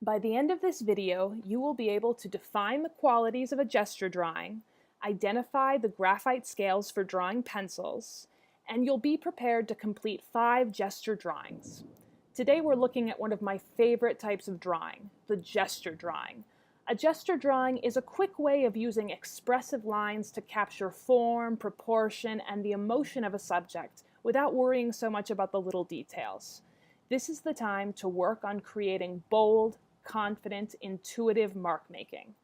By the end of this video, you will be able to define the qualities of a gesture drawing, identify the graphite scales for drawing pencils, and you'll be prepared to complete 5 gesture drawings. Today we're looking at one of my favorite types of drawing, the gesture drawing. A gesture drawing is a quick way of using expressive lines to capture form, proportion, and the emotion of a subject without worrying so much about the little details. This is the time to work on creating bold, confident, intuitive mark making.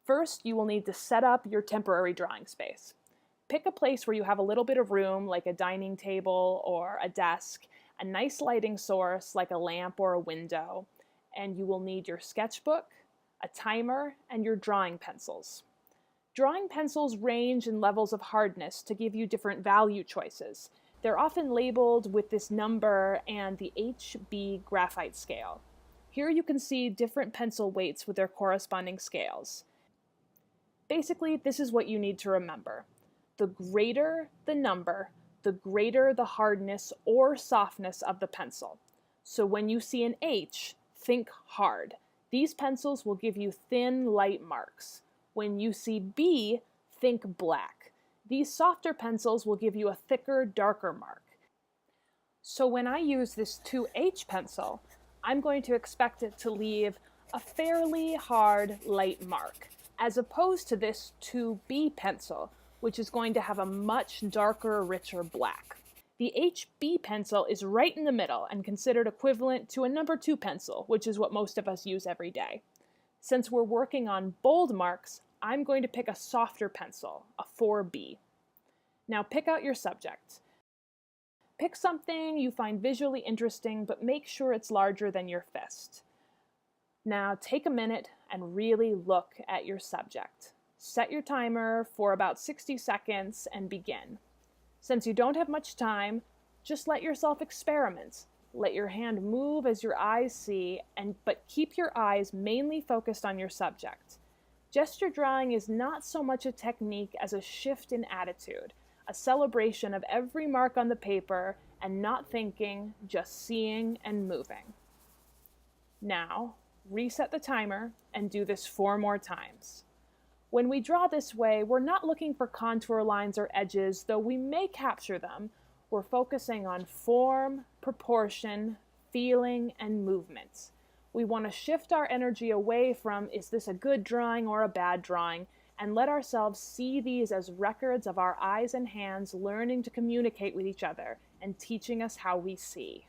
First, you will need to set up your temporary drawing space. Pick a place where you have a little bit of room, like a dining table or a desk, a nice lighting source like a lamp or a window, and you will need your sketchbook, a timer, and your drawing pencils. Drawing pencils range in levels of hardness to give you different value choices. They're often labeled with this number and the HB graphite scale. Here you can see different pencil weights with their corresponding scales. Basically, this is what you need to remember. The greater the number, the greater the hardness or softness of the pencil. So when you see an H, think hard. These pencils will give you thin, light marks. When you see B, think black. These softer pencils will give you a thicker, darker mark. So when I use this 2H pencil, I'm going to expect it to leave a fairly hard, light mark, as opposed to this 2B pencil, which is going to have a much darker, richer black. The HB pencil is right in the middle and considered equivalent to a number 2 pencil, which is what most of us use every day. Since we're working on bold marks, I'm going to pick a softer pencil, a 4B. Now pick out your subject. Pick something you find visually interesting, but make sure it's larger than your fist. Now take a minute and really look at your subject. Set your timer for about 60 seconds and begin. Since you don't have much time, just let yourself experiment. Let your hand move as your eyes see, but keep your eyes mainly focused on your subject. Gesture drawing is not so much a technique as a shift in attitude, a celebration of every mark on the paper and not thinking, just seeing and moving. Now, reset the timer and do this 4 more times. When we draw this way, we're not looking for contour lines or edges, though we may capture them. We're focusing on form, proportion, feeling, and movement. We want to shift our energy away from, is this a good drawing or a bad drawing, and let ourselves see these as records of our eyes and hands learning to communicate with each other and teaching us how we see.